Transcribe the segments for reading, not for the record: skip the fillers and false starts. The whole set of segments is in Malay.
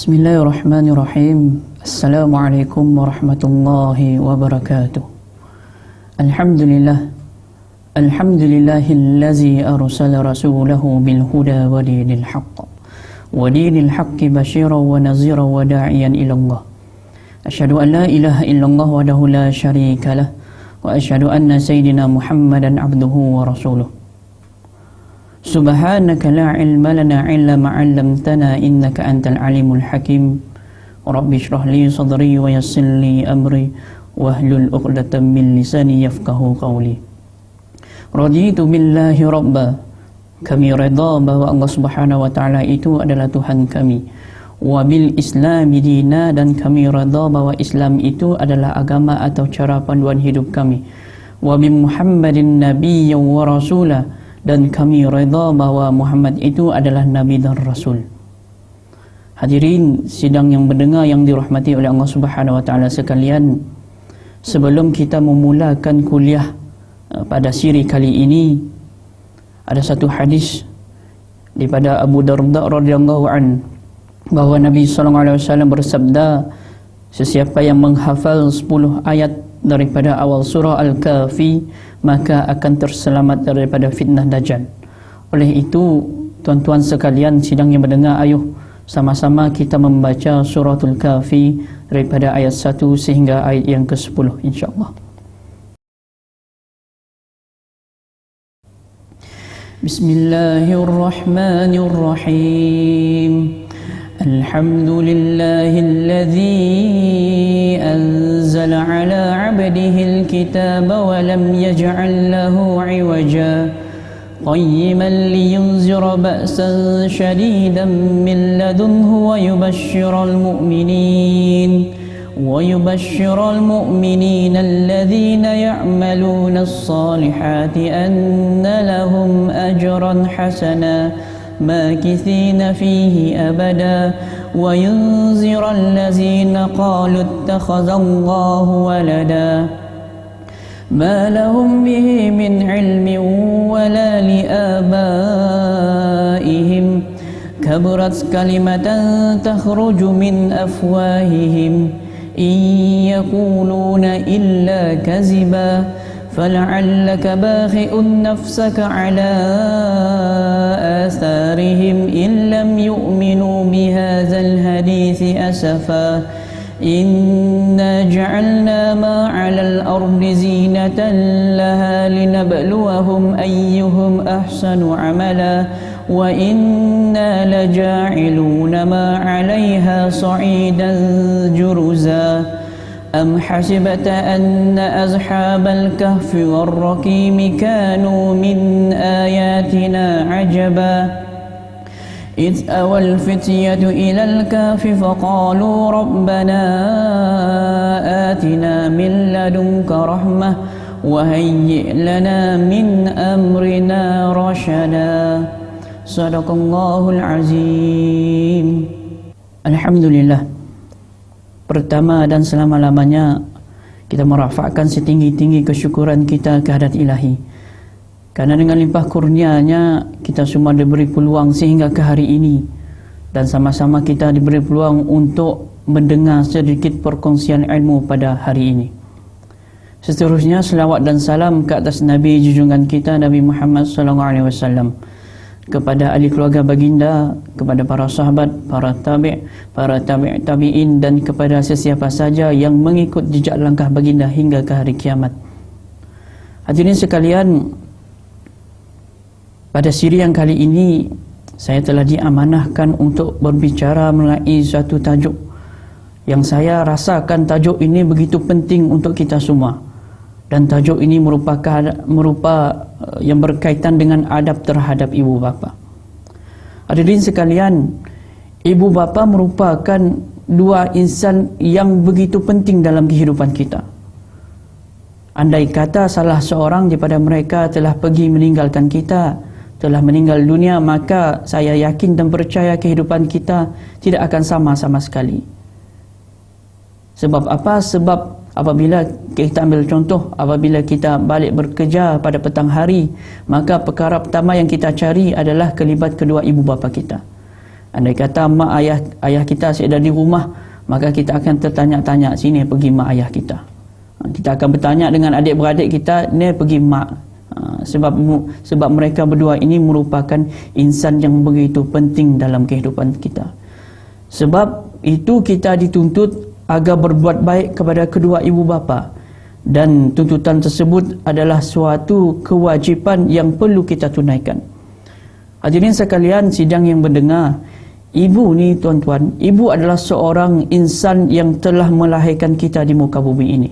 Bismillahirrahmanirrahim. Assalamualaikum warahmatullahi wabarakatuh. Alhamdulillah. Alhamdulillahillazi arsala rasulahu bil huda wa dinil haqq. Wa dinil haqqi basyiran wa nadhiran wa da'iyan ila Allah. Asyhadu an la ilaha illallah wahdahu la syarika lah wa asyhadu anna sayyidina Muhammadan abduhu wa rasuluh. Subhanaka la ilma lana illa ma 'allamtana innaka antal alimul hakim. Rabbi shrah li sadri wa yassir li amri wahlul 'uqdatam min lisani yafqahu qawli. Raditu billahi rabba. Kami redha bahwa Allah Subhanahu wa taala itu adalah Tuhan kami. Wa bil islami dina, dan kami redha bahwa Islam itu adalah agama atau cara panduan hidup kami. Wa bi Muhammadin nabiyyan wa rasulah, dan kami redha bahwa Muhammad itu adalah Nabi dan Rasul. Hadirin sidang yang mendengar yang dirahmati oleh Allah Subhanahu wa taala sekalian, sebelum kita memulakan kuliah pada siri kali ini, ada satu hadis daripada Abu Darda radhiyallahu an, bahwa Nabi sallallahu alaihi wasallam bersabda, sesiapa yang menghafal 10 ayat daripada awal surah Al-Kahfi, maka akan terselamat daripada fitnah Dajjal. Oleh itu, tuan-tuan sekalian sidang yang mendengar, ayuh sama-sama kita membaca suratul Kahfi daripada ayat 1 sehingga ayat yang ke-10 insya-Allah. Bismillahirrahmanirrahim. Alhamdulillahilladzi anzala ala 'abdihil kitaba wa lam yaj'al lahu 'iwaja qayyiman liyunzira ba'san shadidan min ladunhu wa yubashshiral mu'minina alladhina ya'maluna as-salihati anna lahum ajran hasana ماكثين فيه أبدا وينذر الذين قالوا اتخذ الله ولدا ما لهم به من علم ولا لآبائهم كبرت كلمة تخرج من أفواههم إن يقولون إلا كذبا فلعلك باخئ نفسك على آثارهم إن لم يؤمنوا بهذا الحديث أسفا إنا جعلنا ما على الأرض زينة لها لنبلوهم أيهم أحسن عملا وإنا لجاعلون ما عليها صعيدا جرزا أم حسبت أن أصحاب الكهف والرقيم كانوا من آياتنا عجبا إذ أوى الفتية إلى الكهف فقالوا ربنا آتنا من لدنك رحمة وهيئ لنا من أمرنا رشدا صدق الله العظيم. الحمد لله. Pertama dan selama-lamanya kita merafakkan setinggi-tinggi kesyukuran kita kehadrat Ilahi, karena dengan limpah kurnianya kita semua diberi peluang sehingga ke hari ini, dan sama-sama kita diberi peluang untuk mendengar sedikit perkongsian ilmu pada hari ini. Seterusnya selawat dan salam ke atas Nabi junjungan kita Nabi Muhammad SAW, kepada ahli keluarga baginda, kepada para sahabat, para tabi'in, dan kepada sesiapa saja yang mengikut jejak langkah baginda hingga ke hari kiamat. Hadirin sekalian, pada siri yang kali ini saya telah diamanahkan untuk berbicara mengenai suatu tajuk yang saya rasakan tajuk ini begitu penting untuk kita semua, dan tajuk ini merupa yang berkaitan dengan adab terhadap ibu bapa. Hadirin sekalian, ibu bapa merupakan dua insan yang begitu penting dalam kehidupan kita. Andai kata salah seorang daripada mereka telah pergi meninggalkan kita, telah meninggal dunia, maka saya yakin dan percaya kehidupan kita tidak akan sama sekali. Sebab apa? Sebab apabila kita ambil contoh, apabila kita balik bekerja pada petang hari, maka perkara pertama yang kita cari adalah kelibat kedua ibu bapa kita. Andai kata mak ayah kita ada di rumah, maka kita akan tertanya-tanya, sini pergi mak ayah kita. Kita akan bertanya dengan adik-beradik kita, ni pergi mak. Sebab mereka berdua ini merupakan insan yang begitu penting dalam kehidupan kita. Sebab itu kita dituntut agar berbuat baik kepada kedua ibu bapa, dan tuntutan tersebut adalah suatu kewajipan yang perlu kita tunaikan. Hadirin sekalian sidang yang mendengar, ibu ni tuan-tuan, ibu adalah seorang insan yang telah melahirkan kita di muka bumi ini.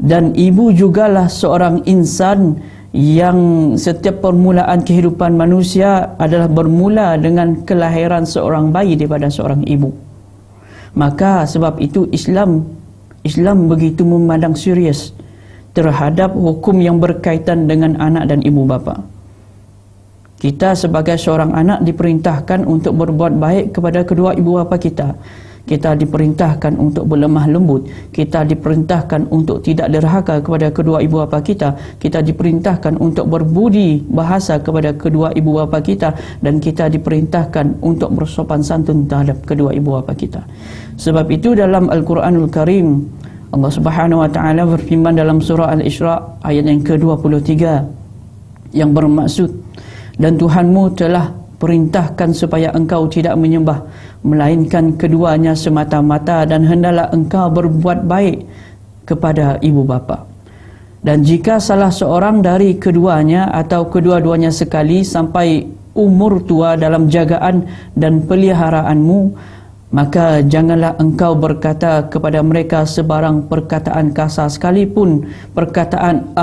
Dan ibu jugalah seorang insan yang setiap permulaan kehidupan manusia adalah bermula dengan kelahiran seorang bayi daripada seorang ibu. Maka sebab itu Islam begitu memandang serius terhadap hukum yang berkaitan dengan anak dan ibu bapa. Kita sebagai seorang anak diperintahkan untuk berbuat baik kepada kedua ibu bapa kita. Kita diperintahkan untuk berlemah lembut. Kita diperintahkan untuk tidak derhaka kepada kedua ibu bapa kita. Kita diperintahkan untuk berbudi bahasa kepada kedua ibu bapa kita, dan kita diperintahkan untuk bersopan santun terhadap kedua ibu bapa kita. Sebab itu dalam Al-Quranul Karim, Allah Subhanahu wa taala berfirman dalam surah Al-Isra ayat yang ke-23 yang bermaksud, dan Tuhanmu telah perintahkan supaya engkau tidak menyembah melainkan keduanya semata-mata, dan hendaklah engkau berbuat baik kepada ibu bapa. Dan jika salah seorang dari keduanya atau kedua-duanya sekali sampai umur tua dalam jagaan dan peliharaanmu, maka janganlah engkau berkata kepada mereka sebarang perkataan kasar, sekalipun perkataan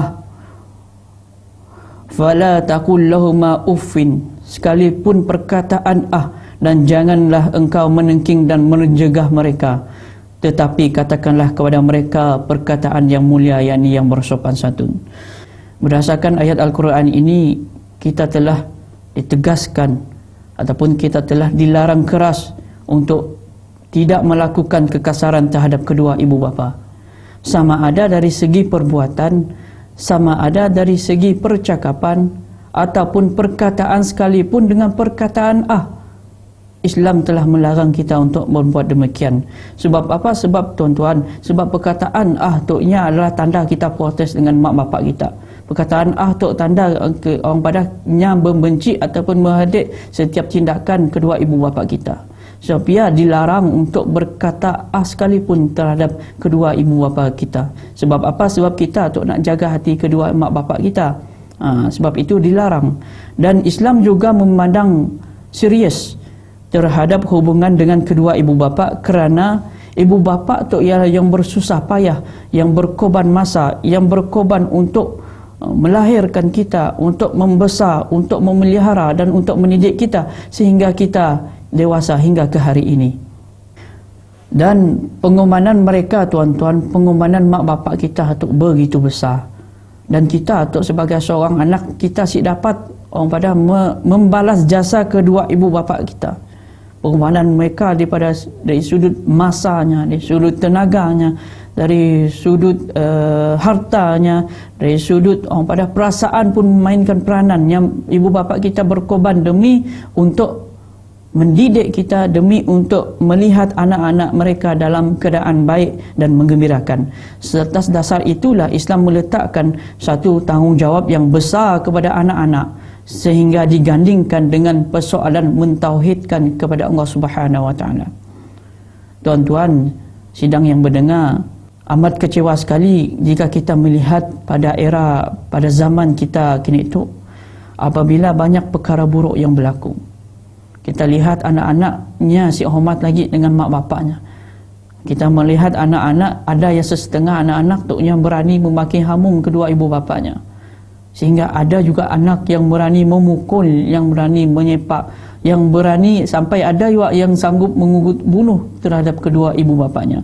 fala taqul lahuma uffin, sekalipun perkataan dan janganlah engkau menengking dan mencegah mereka, tetapi katakanlah kepada mereka perkataan yang mulia, yakni yang bersopan santun. Berdasarkan ayat Al-Quran ini, kita telah ditegaskan ataupun kita telah dilarang keras untuk tidak melakukan kekasaran terhadap kedua ibu bapa, sama ada dari segi perbuatan, sama ada dari segi percakapan ataupun perkataan, sekalipun dengan perkataan Islam telah melarang kita untuk membuat demikian. Sebab apa? Sebab tuan-tuan, sebab perkataan toknya adalah tanda kita protes dengan mak bapak kita. Perkataan tok tanda orang padanya membenci ataupun menghadik setiap tindakan kedua ibu bapa kita. Sebab ia dilarang untuk berkata sekalipun terhadap kedua ibu bapa kita. Sebab apa? Sebab kita nak jaga hati kedua mak bapak kita. Sebab itu dilarang. Dan Islam juga memandang serius terhadap hubungan dengan kedua ibu bapa, kerana ibu bapa tu ialah yang bersusah payah, yang berkorban masa, yang berkorban untuk melahirkan kita, untuk membesar, untuk memelihara dan untuk mendidik kita sehingga kita dewasa hingga ke hari ini. Dan pengorbanan mereka tuan-tuan, pengorbanan mak bapak kita tu begitu besar, dan kita tu sebagai seorang anak, kita dapat orang pada membalas jasa kedua ibu bapa kita. Pengorbanan mereka dari sudut masanya, dari sudut tenaganya, dari sudut hartanya, dari sudut orang pada perasaan pun memainkan peranan yang ibu bapa kita berkorban demi untuk mendidik kita, demi untuk melihat anak-anak mereka dalam keadaan baik dan menggembirakan. Atas dasar itulah Islam meletakkan satu tanggungjawab yang besar kepada anak-anak, sehingga digandingkan dengan persoalan mentauhidkan kepada Allah Subhanahu wa taala. Tuan-tuan sidang yang mendengar, amat kecewa sekali jika kita melihat pada zaman kita kini itu, apabila banyak perkara buruk yang berlaku. Kita lihat anak-anaknya si hormat lagi dengan mak bapaknya. Kita melihat anak-anak, ada yang setengah anak-anak tu yang berani memaki hamung kedua ibu bapanya. Sehingga ada juga anak yang berani memukul, yang berani menyepak, yang berani sampai ada juga yang sanggup bunuh terhadap kedua ibu bapanya.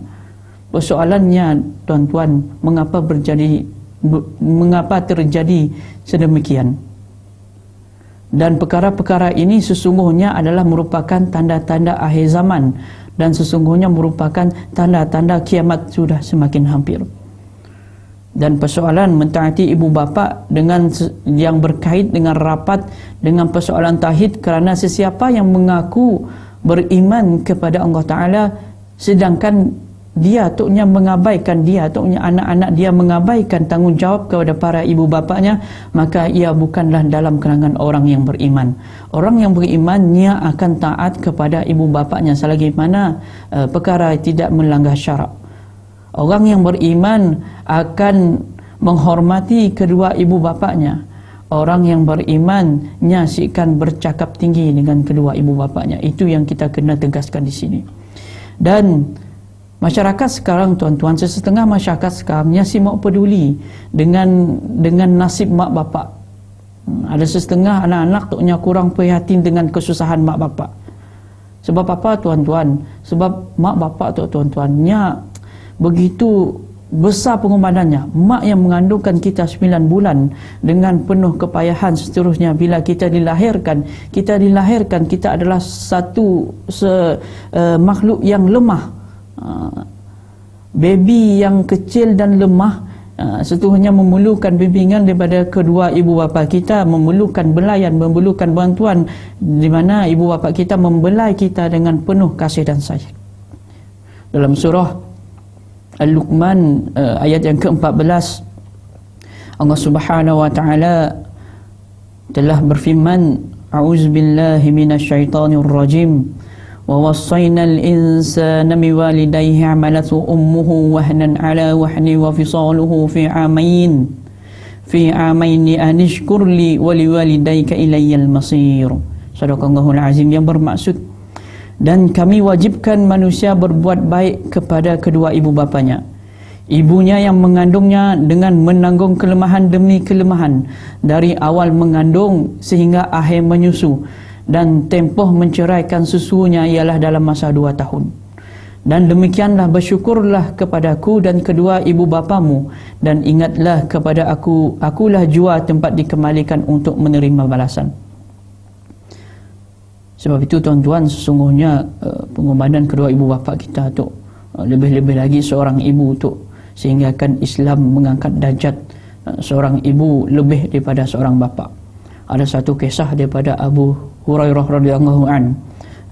Persoalannya tuan-tuan, mengapa terjadi sedemikian? Dan perkara-perkara ini sesungguhnya adalah merupakan tanda-tanda akhir zaman, dan sesungguhnya merupakan tanda-tanda kiamat sudah semakin hampir. Dan persoalan mentaati ibu bapa dengan yang berkait dengan rapat dengan persoalan tauhid, kerana sesiapa yang mengaku beriman kepada Allah Ta'ala sedangkan dia tuknya mengabaikan, dia tuknya anak-anak dia mengabaikan tanggungjawab kepada para ibu bapanya, maka ia bukanlah dalam kalangan orang yang beriman. Orang yang beriman ia akan taat kepada ibu bapanya selagi mana perkara tidak melanggar syarak. Orang yang beriman akan menghormati kedua ibu bapanya. Orang yang beriman nyaksikan bercakap tinggi dengan kedua ibu bapanya. Itu yang kita kena tegaskan di sini. Dan masyarakat sekarang, tuan-tuan, sesetengah masyarakat sekarang nyaksi mau peduli dengan nasib mak bapak. Ada setengah anak-anak tuknya kurang prihatin dengan kesusahan mak bapak. Sebab apa, tuan-tuan? Sebab mak bapak tu, tuan-tuannya begitu besar pengorbanannya. Mak yang mengandungkan kita 9 bulan dengan penuh kepayahan, seterusnya bila kita dilahirkan, kita adalah satu makhluk yang lemah, baby yang kecil dan lemah, seterusnya memerlukan bimbingan daripada kedua ibu bapa kita, memerlukan belayan, memerlukan bantuan, di mana ibu bapa kita membelai kita dengan penuh kasih dan sayang. Dalam surah Al-Luqman ayat yang ke-14, Allah Subhanahu wa taala telah berfirman, a'udzubillahi minasyaitonir rajim, wa wassaynal insana biwalidayhi hamalathu ummuhu wahnan ala wahni wa fisaluhu fi amain an ishkur li wa liwalidayka ilayyal masir. Sadaqallahul azim, yang bermaksud, dan kami wajibkan manusia berbuat baik kepada kedua ibu bapanya. Ibunya yang mengandungnya dengan menanggung kelemahan demi kelemahan dari awal mengandung sehingga akhir menyusu, dan tempoh menceraikan susunya ialah dalam masa 2 tahun. Dan demikianlah bersyukurlah kepadaku dan kedua ibu bapamu, dan ingatlah kepada aku, akulah jua tempat dikembalikan untuk menerima balasan. Sebab itu, tuan-tuan, sesungguhnya pengorbanan kedua ibu bapa kita tu, lebih-lebih lagi seorang ibu tu, sehingga kan Islam mengangkat darjat seorang ibu lebih daripada seorang bapa. Ada satu kisah daripada Abu Hurairah radhiyallahu an.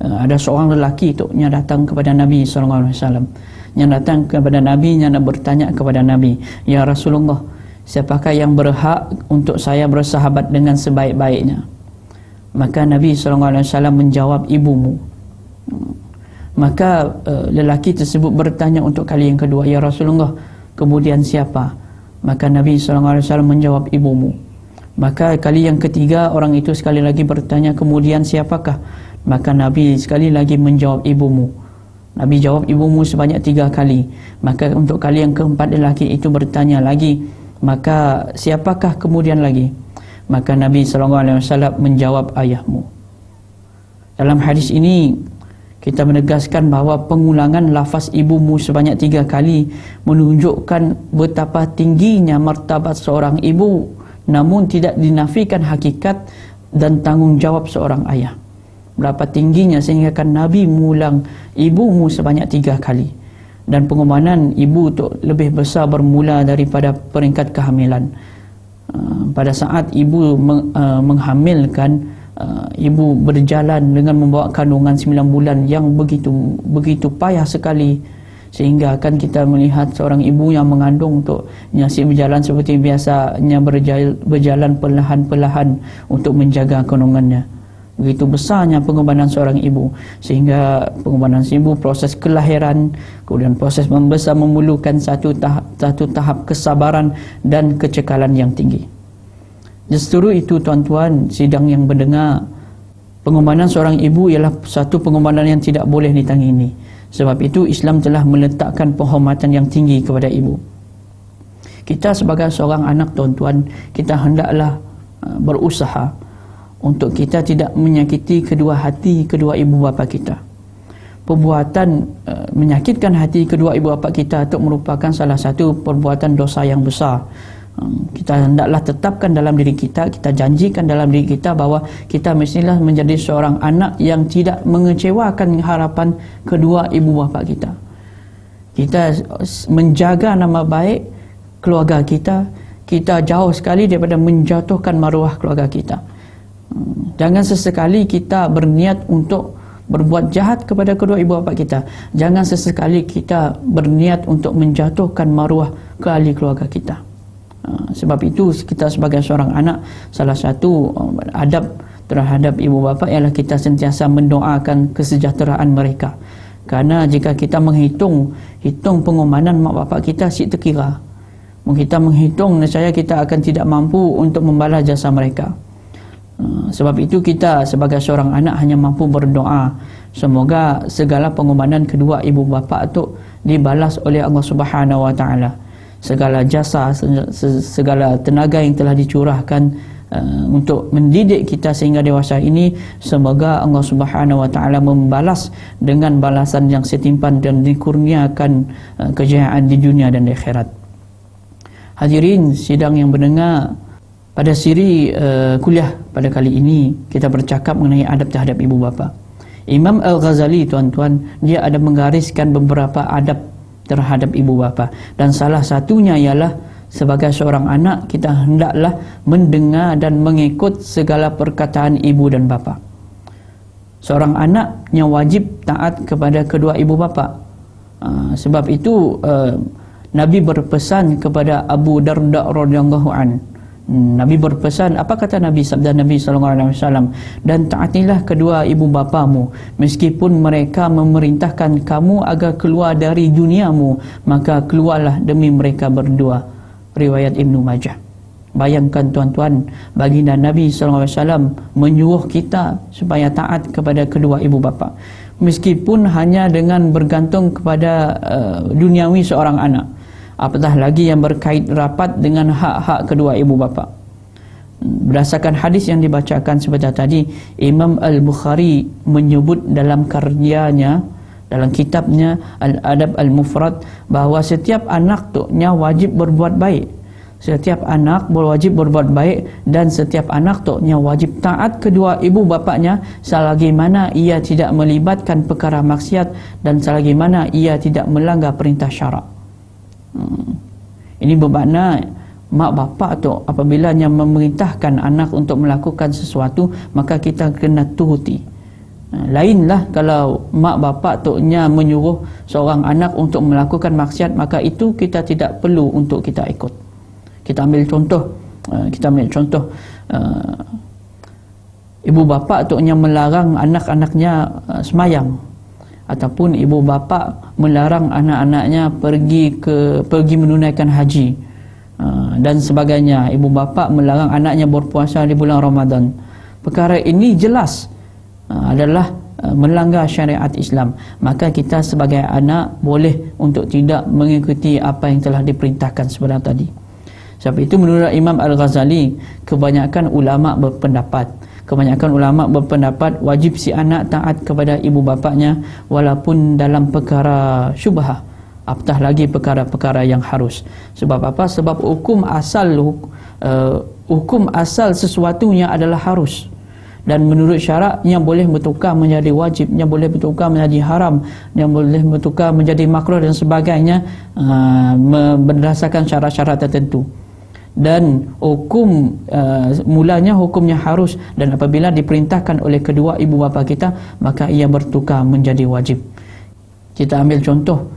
Ada seorang lelaki tu yang datang kepada Nabi sallallahu alaihi wasallam. Yang datang kepada Nabi, yang nak bertanya kepada Nabi, "Ya Rasulullah, siapakah yang berhak untuk saya bersahabat dengan sebaik-baiknya?" Maka Nabi SAW menjawab, ibumu. Maka lelaki tersebut bertanya untuk kali yang kedua, "Ya Rasulullah, kemudian siapa?" Maka Nabi SAW menjawab, ibumu. Maka kali yang ketiga orang itu sekali lagi bertanya, "Kemudian siapakah?" Maka Nabi sekali lagi menjawab, ibumu. Nabi jawab ibumu sebanyak 3 kali. Maka untuk kali yang keempat lelaki itu bertanya lagi, "Maka siapakah kemudian lagi?" Maka Nabi SAW menjawab, ayahmu. Dalam hadis ini kita menegaskan bahawa pengulangan lafaz ibumu sebanyak 3 kali menunjukkan betapa tingginya martabat seorang ibu, namun tidak dinafikan hakikat dan tanggungjawab seorang ayah. Berapa tingginya sehingga kan Nabi mengulang ibumu sebanyak 3 kali. Dan pengorbanan ibu itu lebih besar bermula daripada peringkat kehamilan. Pada saat ibu menghamilkan, ibu berjalan dengan membawa kandungan 9 bulan yang begitu payah sekali, sehingga akan kita melihat seorang ibu yang mengandung untuk nyaksi berjalan seperti biasanya, berjalan perlahan-perlahan untuk menjaga kandungannya. Begitu besarnya pengorbanan seorang ibu, sehingga pengorbanan ibu, proses kelahiran, kemudian proses membesar memerlukan satu tahap kesabaran dan kecekalan yang tinggi. Justru itu, tuan-tuan sidang yang mendengar, pengorbanan seorang ibu ialah satu pengorbanan yang tidak boleh ditangini. Sebab itu Islam telah meletakkan penghormatan yang tinggi kepada ibu. Kita sebagai seorang anak, tuan-tuan, kita hendaklah berusaha untuk kita tidak menyakiti kedua hati kedua ibu bapa kita. Perbuatan menyakitkan hati kedua ibu bapa kita itu merupakan salah satu perbuatan dosa yang besar. Kita hendaklah tetapkan dalam diri kita, kita janjikan dalam diri kita bahawa kita mestilah menjadi seorang anak yang tidak mengecewakan harapan kedua ibu bapa kita. Kita menjaga nama baik keluarga kita, kita jauh sekali daripada menjatuhkan maruah keluarga kita. Jangan sesekali kita berniat untuk berbuat jahat kepada kedua ibu bapa kita. Jangan sesekali kita berniat untuk menjatuhkan maruah ke ahli keluarga kita. Sebab itu kita sebagai seorang anak, salah satu adab terhadap ibu bapa ialah kita sentiasa mendoakan kesejahteraan mereka. Kerana jika kita menghitung pengumanan mak bapak kita, si terkira. Kita menghitung, nescaya kita akan tidak mampu untuk membalas jasa mereka. Sebab itu kita sebagai seorang anak hanya mampu berdoa semoga segala pengumanan kedua ibu bapa itu dibalas oleh Allah Subhanahu Wa Taala. Segala jasa, segala tenaga yang telah dicurahkan untuk mendidik kita sehingga dewasa ini, semoga Allah Subhanahu Wa Taala membalas dengan balasan yang setimpal dan dikurniakan kejayaan di dunia dan di akhirat. Hadirin sidang yang mendengar, pada siri kuliah pada kali ini kita bercakap mengenai adab terhadap ibu bapa. Imam Al-Ghazali, tuan-tuan, dia ada menggariskan beberapa adab terhadap ibu bapa, dan salah satunya ialah sebagai seorang anak kita hendaklah mendengar dan mengikut segala perkataan ibu dan bapa. Seorang anak yang wajib taat kepada kedua ibu bapa. Sebab itu Nabi berpesan kepada Abu Darda radhiyallahu an. Nabi berpesan, apa kata Nabi, sabda Nabi SAW, dan taatilah kedua ibu bapamu meskipun mereka memerintahkan kamu agar keluar dari duniamu, maka keluarlah demi mereka berdua. Riwayat Ibnu Majah. Bayangkan tuan-tuan, baginda Nabi SAW menyuruh kita supaya taat kepada kedua ibu bapa meskipun hanya dengan bergantung kepada duniawi seorang anak, apatah lagi yang berkait rapat dengan hak-hak kedua ibu bapa. Berdasarkan hadis yang dibacakan sebentar tadi, Imam Al-Bukhari menyebut dalam karyanya, dalam kitabnya Al-Adab Al-Mufrad, bahawa setiap anak tu'nya wajib berbuat baik. Setiap anak berwajib berbuat baik, dan setiap anak tu'nya wajib taat kedua ibu bapanya selagi mana ia tidak melibatkan perkara maksiat dan selagi mana ia tidak melanggar perintah syarak. Ini bermakna mak bapak tu apabila yang memerintahkan anak untuk melakukan sesuatu, maka kita kena turuti. Lainlah kalau mak bapak tu menyuruh seorang anak untuk melakukan maksiat, maka itu kita tidak perlu untuk kita ikut. Kita ambil contoh ibu bapa tu melarang anak-anaknya semayang, ataupun ibu bapa melarang anak-anaknya pergi menunaikan haji dan sebagainya. Ibu bapa melarang anaknya berpuasa di bulan Ramadan. Perkara ini jelas adalah melanggar syariat Islam. Maka kita sebagai anak boleh untuk tidak mengikuti apa yang telah diperintahkan sebentar tadi. Sebab itu menurut Imam Al-Ghazali, kebanyakan ulama berpendapat wajib si anak taat kepada ibu bapanya walaupun dalam perkara syubhah, apatah lagi perkara-perkara yang harus. Sebab apa? Sebab hukum asal sesuatunya adalah harus, dan menurut syarak yang boleh bertukar menjadi wajib, yang boleh bertukar menjadi haram, yang boleh bertukar menjadi makruh dan sebagainya berdasarkan syarat-syarat tertentu. Dan hukum mulanya hukumnya harus, dan apabila diperintahkan oleh kedua ibu bapa kita, maka ia bertukar menjadi wajib. Kita ambil contoh,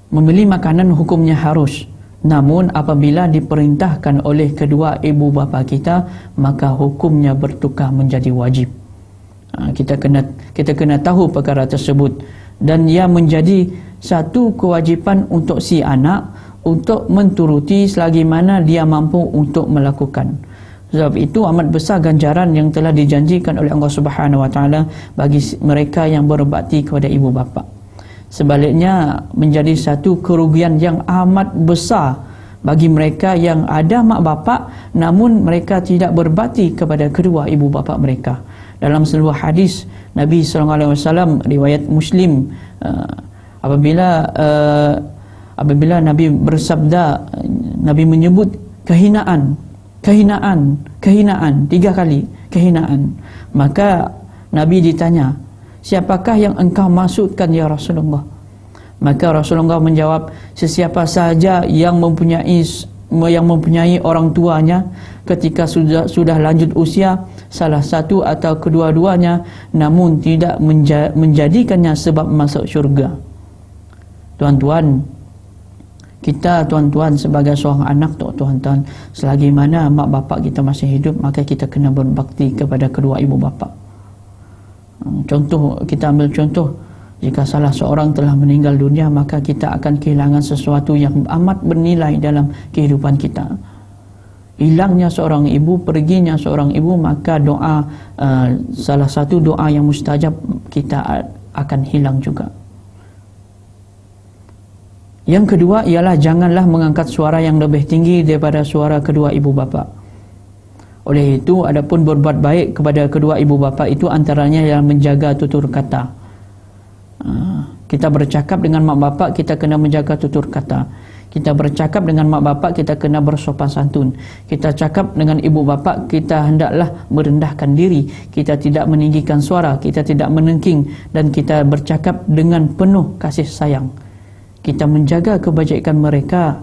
membeli makanan hukumnya harus, namun apabila diperintahkan oleh kedua ibu bapa kita, maka hukumnya bertukar menjadi wajib. Kita kena tahu perkara tersebut, dan ia menjadi satu kewajipan untuk si anak untuk menturuti selagi mana dia mampu untuk melakukan. Sebab itu amat besar ganjaran yang telah dijanjikan oleh Allah Subhanahu Wa Taala bagi mereka yang berbakti kepada ibu bapa. Sebaliknya menjadi satu kerugian yang amat besar bagi mereka yang ada mak bapak namun mereka tidak berbakti kepada kedua ibu bapa mereka. Dalam sebuah hadis Nabi SAW, riwayat Muslim, apabila Nabi bersabda, Nabi menyebut kehinaan 3 kali, kehinaan. Maka Nabi ditanya, siapakah yang engkau maksudkan ya Rasulullah? Maka Rasulullah menjawab, sesiapa saja yang mempunyai orang tuanya ketika sudah lanjut usia, salah satu atau kedua-duanya, namun tidak menjadikannya sebab masuk syurga. Tuan-tuan, kita sebagai seorang anak tuan-tuan, selagi mana mak bapak kita masih hidup, maka kita kena berbakti kepada kedua ibu bapa. Contoh, kita ambil contoh, jika salah seorang telah meninggal dunia, maka kita akan kehilangan sesuatu yang amat bernilai dalam kehidupan kita. Hilangnya seorang ibu, perginya seorang ibu, maka doa, salah satu doa yang mustajab kita akan hilang juga. Yang kedua ialah janganlah mengangkat suara yang lebih tinggi daripada suara kedua ibu bapa. Oleh itu, adapun berbuat baik kepada kedua ibu bapa itu antaranya yang menjaga tutur kata. Kita bercakap dengan mak bapak, kita kena menjaga tutur kata. Kita bercakap dengan mak bapak, kita kena bersopan santun. Kita cakap dengan ibu bapak, kita hendaklah merendahkan diri. Kita tidak meninggikan suara, kita tidak menengking, dan kita bercakap dengan penuh kasih sayang. Kita menjaga kebajikan mereka.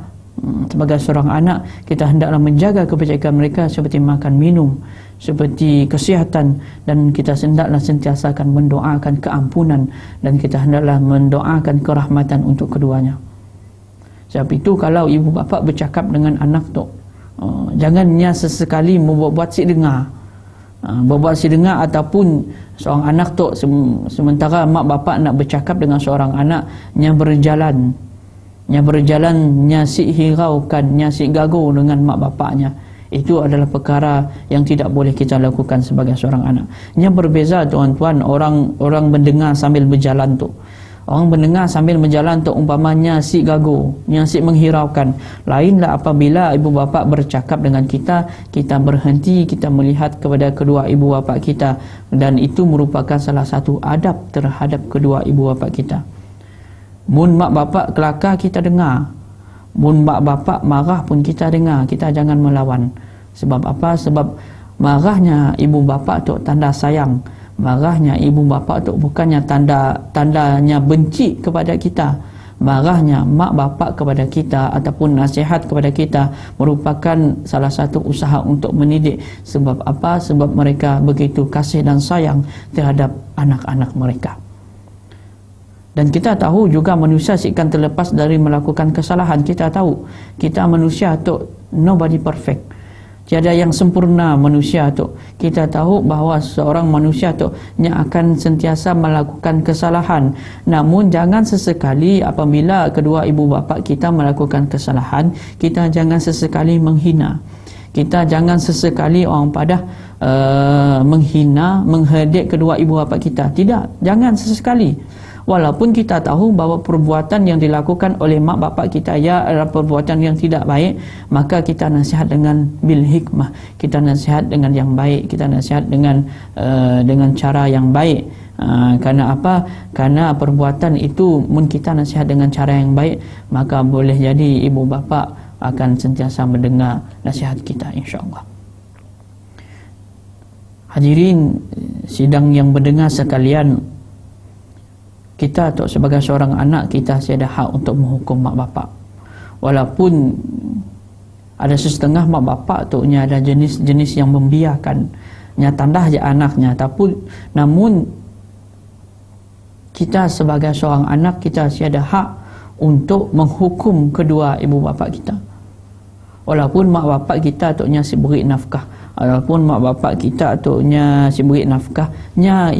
Sebagai seorang anak, kita hendaklah menjaga kebajikan mereka seperti makan minum, seperti kesihatan, dan kita hendaklah sentiasa akan mendoakan keampunan, dan kita hendaklah mendoakan kerahmatan untuk keduanya. Sebab itu kalau ibu bapa bercakap dengan anak tu, jangannya sesekali membuat si dengar. Berbuat si dengar, ataupun seorang anak tu sementara mak bapak nak bercakap dengan seorang anak, nya berjalan, nya si hiraukan, nya si gagu dengan mak bapaknya. Itu adalah perkara yang tidak boleh kita lakukan sebagai seorang anak. Nya berbeza tuan-tuan, orang mendengar sambil berjalan tu. Orang mendengar sambil berjalan tu umpamanya si gagu, yang si menghiraukan. Lainlah apabila ibu bapa bercakap dengan kita, kita berhenti, kita melihat kepada kedua ibu bapa kita, dan itu merupakan salah satu adab terhadap kedua ibu bapa kita. Mun mak bapak kelakar, kita dengar. Mun mak bapak marah pun kita dengar, kita jangan melawan. Sebab apa? Sebab marahnya ibu bapak tu tanda sayang. Marahnya ibu bapa tu bukannya tandanya benci kepada kita. Marahnya mak bapak kepada kita ataupun nasihat kepada kita merupakan salah satu usaha untuk mendidik. Sebab apa? Sebab mereka begitu kasih dan sayang terhadap anak-anak mereka. Dan kita tahu juga manusia seakan terlepas dari melakukan kesalahan. Kita tahu kita manusia tu nobody perfect. Tiada yang sempurna manusia tu. Kita tahu bahawa seorang manusia tu yang akan sentiasa melakukan kesalahan. Namun jangan sesekali apabila kedua ibu bapa kita melakukan kesalahan, kita jangan sesekali menghina. Kita jangan sesekali orang padah menghina, mengherdik kedua ibu bapa kita. Tidak, jangan sesekali. Walaupun kita tahu bahawa perbuatan yang dilakukan oleh mak bapak kita ya adalah perbuatan yang tidak baik, maka kita nasihat dengan bil hikmah, kita nasihat dengan yang baik, kita nasihat dengan cara yang baik. Karena apa? Karena perbuatan itu mun kita nasihat dengan cara yang baik, maka boleh jadi ibu bapa akan sentiasa mendengar nasihat kita, insya-Allah. Hadirin sidang yang mendengar sekalian, kita atau sebagai seorang anak, kita ada hak untuk menghukum mak bapak. Walaupun ada setengah mak bapak tu nya ada jenis-jenis yang membiarkan, nya tandah je anaknya, namun kita sebagai seorang anak, kita ada hak untuk menghukum kedua ibu bapa kita. Walaupun mak bapak kita tu nya si beri nafkah, walaupun mak bapak kita tu nya si beri nafkah, nya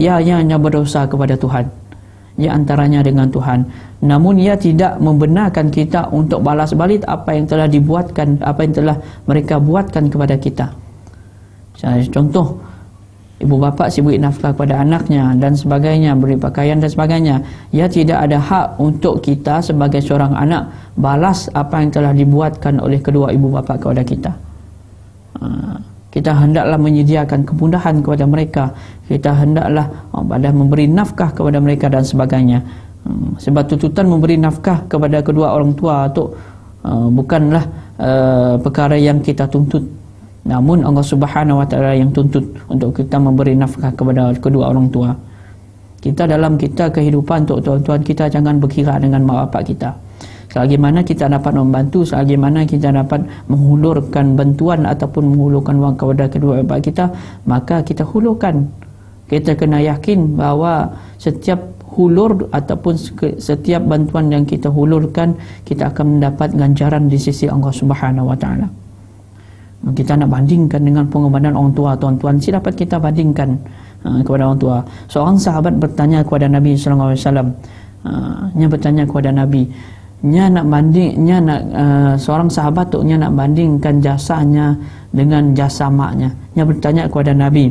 berdosa kepada Tuhan. Ia antaranya dengan Tuhan. Namun ia tidak membenarkan kita untuk balas balik apa yang telah dibuatkan, apa yang telah mereka buatkan kepada kita. Contoh, ibu bapa si beri nafkah kepada anaknya dan sebagainya, beri pakaian dan sebagainya. Ia tidak ada hak untuk kita sebagai seorang anak balas apa yang telah dibuatkan oleh kedua ibu bapa kepada kita. Kita hendaklah menyediakan kemudahan kepada mereka. Kita hendaklah memberi nafkah kepada mereka dan sebagainya. Sebab tuntutan memberi nafkah kepada kedua orang tua itu bukanlah perkara yang kita tuntut. Namun Allah Subhanahu Wa Taala yang tuntut untuk kita memberi nafkah kepada kedua orang tua. dalam kehidupan tuan-tuan, kita jangan berkira dengan mak bapak kita. Selagi mana kita dapat membantu, selagi mana kita dapat menghulurkan bantuan ataupun menghulurkan wang kepada kedua bapak kita, maka kita hulurkan. Kita kena yakin bahawa setiap hulur ataupun setiap bantuan yang kita hulurkan, kita akan mendapat ganjaran di sisi Allah Subhanahu Wa Taala. Kita nak bandingkan dengan pengorbanan orang tua, tuan-tuan, si dapat kita bandingkan kepada orang tua. Seorang sahabat bertanya kepada Nabi sallallahu alaihi wasallam, nya bertanya kepada Nabi, seorang sahabat tu nak bandingkan jasanya dengan jasa maknya. Nya bertanya kepada Nabi,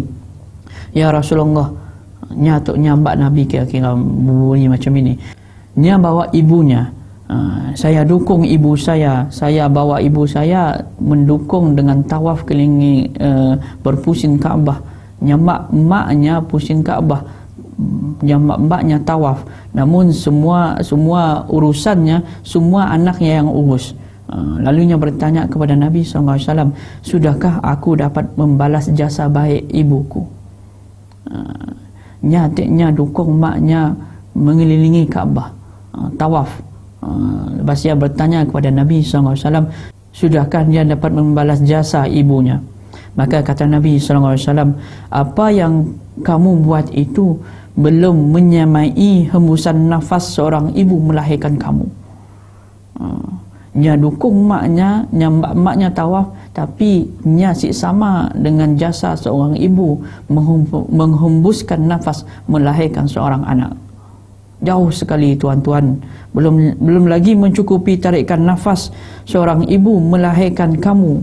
ya Rasulullah, nya mbak Nabi kira-kira bunyi macam ini. Nya bawa ibunya, saya dukung ibu saya bawa ibu saya mendukung dengan tawaf kelilingi berpusing Kaabah. Nya maknya pusing Kaabah, yang mbaknya tawaf, namun semua urusannya semua anaknya yang urus. Lalunya bertanya kepada Nabi SAW, sudahkah aku dapat membalas jasa baik ibuku? Nyatiknya dukung maknya mengelilingi Kaabah, tawaf. Lepas dia bertanya kepada Nabi SAW, sudahkah dia dapat membalas jasa ibunya? Maka kata Nabi SAW, apa yang kamu buat itu belum menyamai hembusan nafas seorang ibu melahirkan kamu. Nya dukung maknya, maknya tawaf, tapi nya sama dengan jasa seorang ibu menghembuskan nafas melahirkan seorang anak. Jauh sekali tuan-tuan. Belum lagi mencukupi tarikan nafas seorang ibu melahirkan kamu.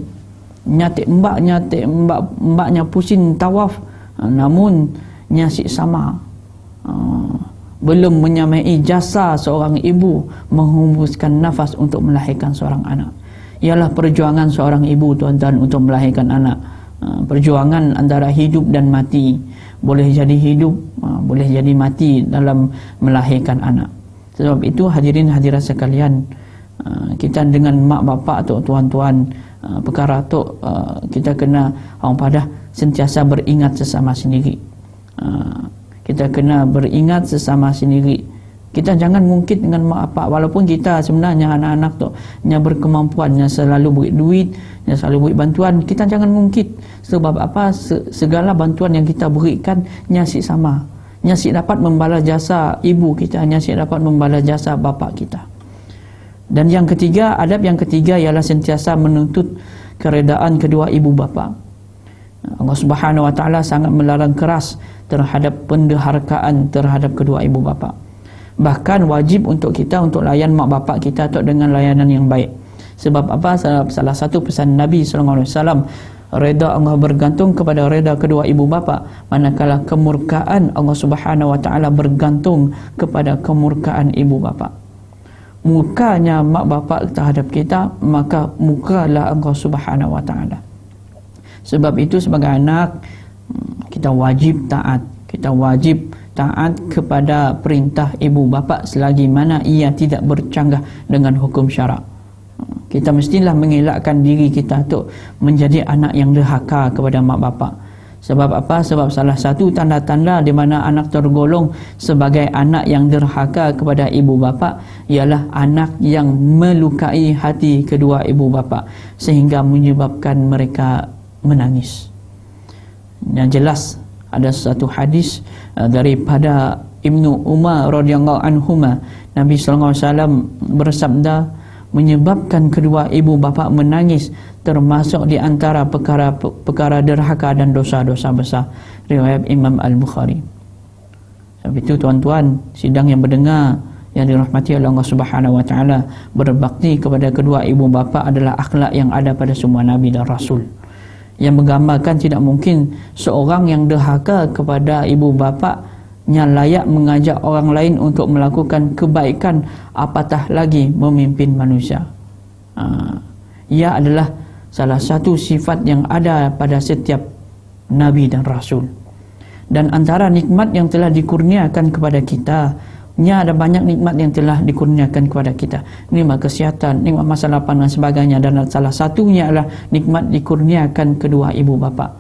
Mbaknya pusing tawaf, namun nya sama. Belum menyamai jasa seorang ibu menghembuskan nafas untuk melahirkan seorang anak. Ialah perjuangan seorang ibu, tuan-tuan, untuk melahirkan anak. Perjuangan antara hidup dan mati. Boleh jadi hidup, boleh jadi mati dalam melahirkan anak. Sebab itu hadirin hadirat sekalian, kita dengan mak bapak tu, tuan-tuan, perkara tu kita kena orang padah sentiasa beringat sesama sendiri. Kita kena beringat sesama sendiri. Kita jangan ngungkit dengan mak bapak, walaupun kita sebenarnya anak-anak tu nya berkemampuan, nya selalu beri duit, nya selalu beri bantuan, kita jangan ngungkit. Sebab apa? Segala bantuan yang kita berikan nya sama. Nya dapat membalas jasa ibu kita, nya dapat membalas jasa bapa kita. Dan yang ketiga, adab yang ketiga ialah sentiasa menuntut keredaan kedua ibu bapa. Allah Subhanahu Wa Taala sangat melarang keras terhadap penderhakaan terhadap kedua ibu bapa. Bahkan wajib untuk kita untuk layan mak bapak kita tu dengan layanan yang baik. Sebab apa? Salah satu pesan Nabi SAW, reda Allah bergantung kepada reda kedua ibu bapa, manakala kemurkaan Allah Subhanahu Wa Taala bergantung kepada kemurkaan ibu bapa. Mukanya mak bapak terhadap kita, maka mukalah Allah Subhanahu Wa Taala. Sebab itu sebagai anak, kita wajib taat. Kita wajib taat kepada perintah ibu bapa selagi mana ia tidak bercanggah dengan hukum syarak. Kita mestilah mengelakkan diri kita tu menjadi anak yang derhaka kepada mak bapak. Sebab apa? Sebab salah satu tanda-tanda di mana anak tergolong sebagai anak yang derhaka kepada ibu bapa ialah anak yang melukai hati kedua ibu bapa sehingga menyebabkan mereka menangis. Yang jelas ada satu hadis daripada Ibnu Umar radhiyallahu anhuma, Nabi sallallahu alaihi wasallam bersabda, menyebabkan kedua ibu bapa menangis termasuk di antara perkara derhaka dan dosa-dosa besar. Riwayat Imam Al-Bukhari. Sebab itu tuan-tuan, sidang yang mendengar yang dirahmati oleh Allah Subhanahu Wa Taala, berbakti kepada kedua ibu bapa adalah akhlak yang ada pada semua nabi dan rasul, yang menggambarkan tidak mungkin seorang yang derhaka kepada ibu bapa yang layak mengajak orang lain untuk melakukan kebaikan, apatah lagi memimpin manusia. Ia adalah salah satu sifat yang ada pada setiap nabi dan rasul. Dan antara nikmat yang telah dikurniakan kepada kita, ada banyak nikmat yang telah dikurniakan kepada kita. Nikmat kesihatan, nikmat masa lapang dan sebagainya. Dan salah satunya adalah nikmat dikurniakan kedua ibu bapa.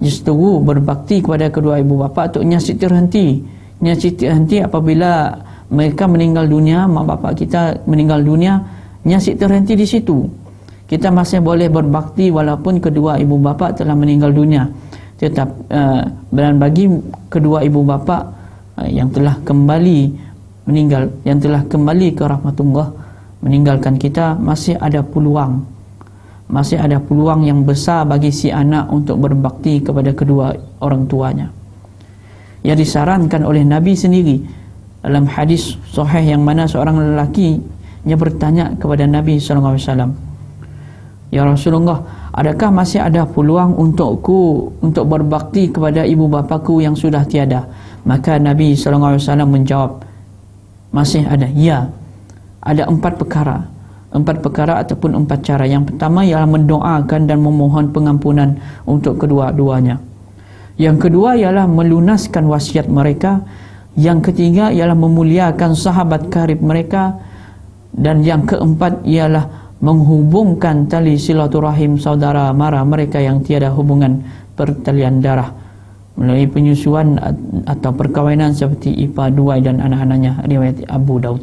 Justru berbakti kepada kedua ibu bapa tu nyasik terhenti. Nya Siti henti apabila mereka meninggal dunia, mak bapak kita meninggal dunia, nya Siti terhenti di situ. Kita masih boleh berbakti walaupun kedua ibu bapa telah meninggal dunia. Dan bagi kedua ibu bapa yang telah kembali meninggal, yang telah kembali ke rahmatullah, meninggalkan kita, masih ada peluang. Masih ada peluang yang besar bagi si anak untuk berbakti kepada kedua orang tuanya. Yang disarankan oleh Nabi sendiri dalam hadis sahih, yang mana seorang lelaki yang bertanya kepada Nabi SAW, "Ya Rasulullah, adakah masih ada peluang untukku untuk berbakti kepada ibu bapaku yang sudah tiada?" Maka Nabi SAW menjawab, "Masih ada." Ya, ada 4 perkara. 4 perkara ataupun 4 cara. Yang pertama ialah mendoakan dan memohon pengampunan untuk kedua-duanya. Yang kedua ialah melunaskan wasiat mereka. Yang ketiga ialah memuliakan sahabat karib mereka. Dan yang keempat ialah menghubungkan tali silaturahim saudara mara mereka yang tiada hubungan pertalian darah melalui penyusuan atau perkahwinan seperti Ipa Duai dan anak-anaknya, riwayat Abu Daud.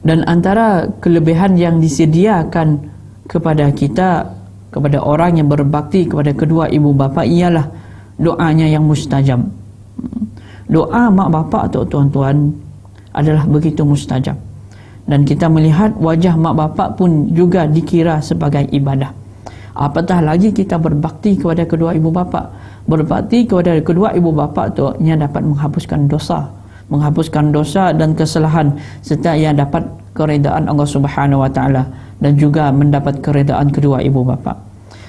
Dan antara kelebihan yang disediakan kepada kita, kepada orang yang berbakti kepada kedua ibu bapa, ialah doanya yang mustajab. Doa mak bapa atau tuan-tuan adalah begitu mustajab. Dan kita melihat wajah mak bapa pun juga dikira sebagai ibadah. Apatah lagi kita berbakti kepada kedua ibu bapa. Berbakti kepada kedua ibu bapa tu ia dapat menghapuskan dosa dan kesalahan, serta ia dapat keredaan Allah Subhanahu wa taala dan juga mendapat keredaan kedua ibu bapa.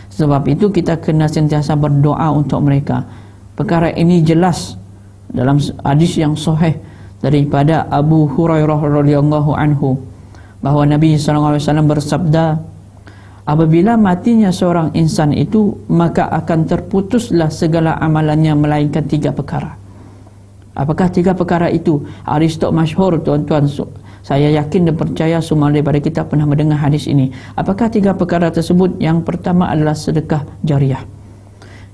Sebab itu kita kena sentiasa berdoa untuk mereka. Perkara ini jelas dalam hadis yang sahih daripada Abu Hurairah radhiyallahu anhu, bahawa Nabi sallallahu alaihi wasallam bersabda, apabila matinya seorang insan itu, maka akan terputuslah segala amalannya melainkan 3 perkara. Apakah 3 perkara itu? Hadis tok masyhur, tuan-tuan. Saya yakin dan percaya semua daripada kita pernah mendengar hadis ini. Apakah 3 perkara tersebut? Yang pertama adalah sedekah jariah.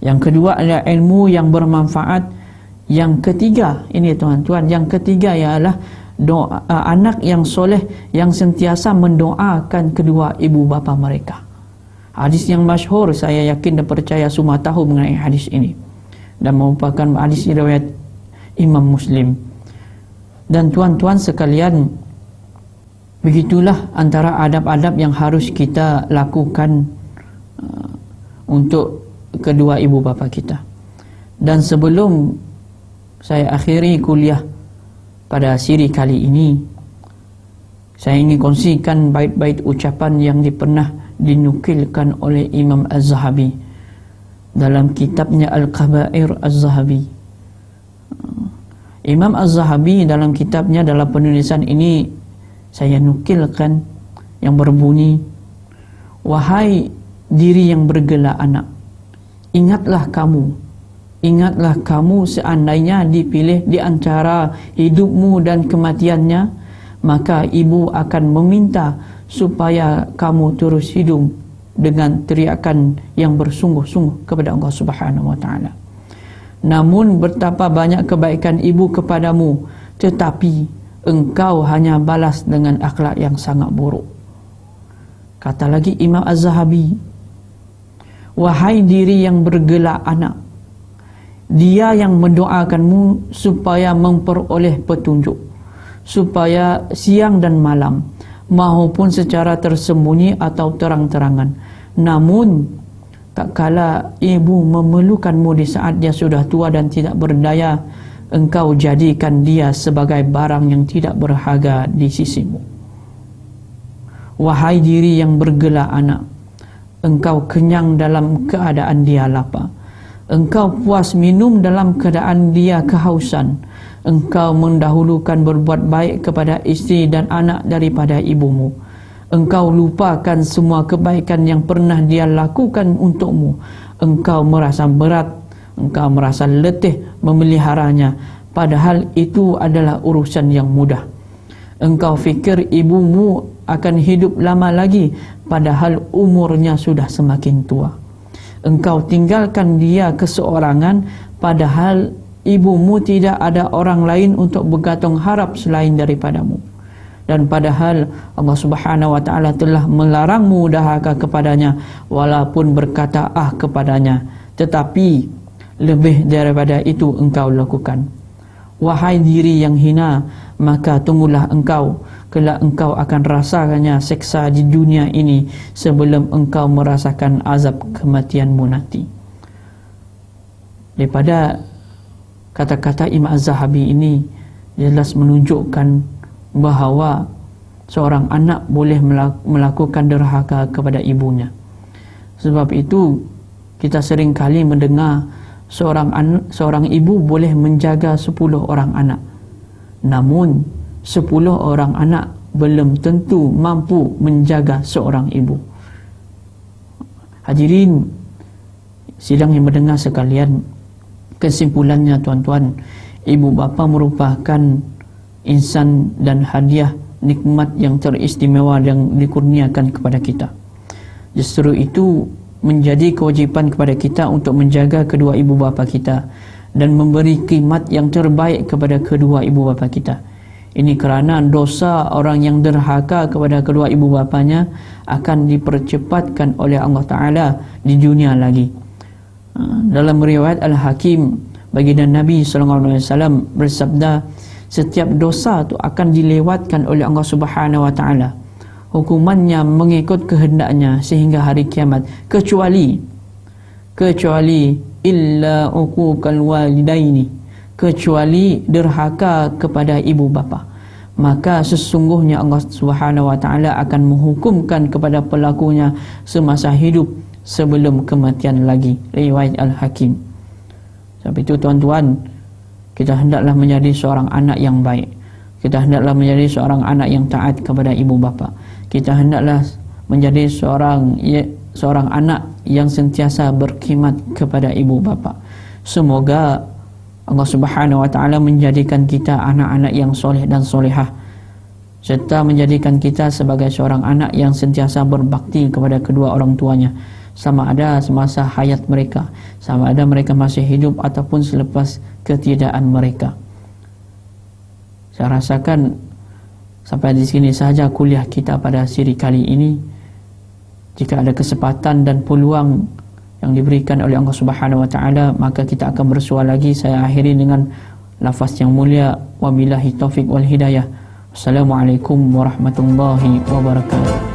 Yang kedua adalah ilmu yang bermanfaat. Yang ketiga, ini tuan-tuan, yang ketiga ialah doa, anak yang soleh yang sentiasa mendoakan kedua ibu bapa mereka. Hadis yang masyhur, saya yakin dan percaya semua tahu mengenai hadis ini, dan merupakan hadis riwayat Imam Muslim. Dan tuan-tuan sekalian, begitulah antara adab-adab yang harus kita lakukan untuk kedua ibu bapa kita. Dan sebelum saya akhiri kuliah pada siri kali ini, saya ingin kongsikan bait-bait ucapan yang pernah dinukilkan oleh Imam Az-Zahabi dalam kitabnya Al-Kaba'ir Az-Zahabi. Imam Az-Zahabi dalam kitabnya, dalam penulisan ini saya nukilkan, yang berbunyi, "Wahai diri yang bergelak anak, ingatlah kamu seandainya dipilih di antara hidupmu dan kematiannya, maka ibu akan meminta supaya kamu terus hidup dengan teriakan yang bersungguh-sungguh kepada Allah Subhanahu wa taala. Namun betapa banyak kebaikan ibu kepadamu, tetapi engkau hanya balas dengan akhlak yang sangat buruk." Kata lagi Imam Az-Zahabi, "Wahai diri yang bergelak anak, dia yang mendoakanmu supaya memperoleh petunjuk, supaya siang dan malam, maupun secara tersembunyi atau terang-terangan. Namun tak kala ibu memerlukanmu di saat dia sudah tua dan tidak berdaya, engkau jadikan dia sebagai barang yang tidak berharga di sisimu. Wahai diri yang bergelak anak, engkau kenyang dalam keadaan dia lapar. Engkau puas minum dalam keadaan dia kehausan. Engkau mendahulukan berbuat baik kepada isteri dan anak daripada ibumu. Engkau lupakan semua kebaikan yang pernah dia lakukan untukmu. Engkau merasa berat, engkau merasa letih memeliharanya, padahal itu adalah urusan yang mudah. Engkau fikir ibumu akan hidup lama lagi, padahal umurnya sudah semakin tua. Engkau tinggalkan dia keseorangan, padahal ibumu tidak ada orang lain untuk bergantung harap selain daripadamu. Dan padahal Allah Subhanahu wa taala telah melarangmu dahaka kepadanya walaupun berkata kepadanya, tetapi lebih daripada itu engkau lakukan. Wahai diri yang hina, maka tunggulah engkau, kelak engkau akan rasakannya seksa di dunia ini sebelum engkau merasakan azab kematianmu nanti. Daripada kata-kata Imam Az-Zahabi ini jelas menunjukkan bahawa seorang anak boleh melakukan derhaka kepada ibunya. Sebab itu kita sering kali mendengar seorang ibu boleh menjaga 10 orang anak. Namun 10 orang anak belum tentu mampu menjaga seorang ibu. Hadirin sidang yang mendengar sekalian, kesimpulannya tuan-tuan, ibu bapa merupakan insan dan hadiah nikmat yang teristimewa yang dikurniakan kepada kita. Justru itu menjadi kewajipan kepada kita untuk menjaga kedua ibu bapa kita dan memberi khidmat yang terbaik kepada kedua ibu bapa kita. Ini kerana dosa orang yang derhaka kepada kedua ibu bapanya akan dipercepatkan oleh Allah Ta'ala di dunia lagi. Dalam riwayat Al-Hakim, baginda Nabi SAW bersabda, setiap dosa itu akan dilewatkan oleh Allah Subhanahu wa taala. Hukumannya mengikut kehendaknya sehingga hari kiamat, kecuali illa uquqal walidaini, kecuali derhaka kepada ibu bapa. Maka sesungguhnya Allah Subhanahu wa taala akan menghukumkan kepada pelakunya semasa hidup sebelum kematian lagi. Riwayat Al-Hakim. Sebab itu tuan-tuan, kita hendaklah menjadi seorang anak yang baik. Kita hendaklah menjadi seorang anak yang taat kepada ibu bapa. Kita hendaklah menjadi seorang anak yang sentiasa berkhidmat kepada ibu bapa. Semoga Allah Subhanahu wa taala menjadikan kita anak-anak yang soleh dan solehah, serta menjadikan kita sebagai seorang anak yang sentiasa berbakti kepada kedua orang tuanya, sama ada semasa hayat mereka, sama ada mereka masih hidup ataupun selepas ketiadaan mereka. Saya rasakan sampai di sini sahaja kuliah kita pada siri kali ini. Jika ada kesempatan dan peluang yang diberikan oleh Allah Subhanahu wa taala, maka kita akan bersua lagi. Saya akhiri dengan lafaz yang mulia, wabillahi taufik wal hidayah. Assalamualaikum warahmatullahi wabarakatuh.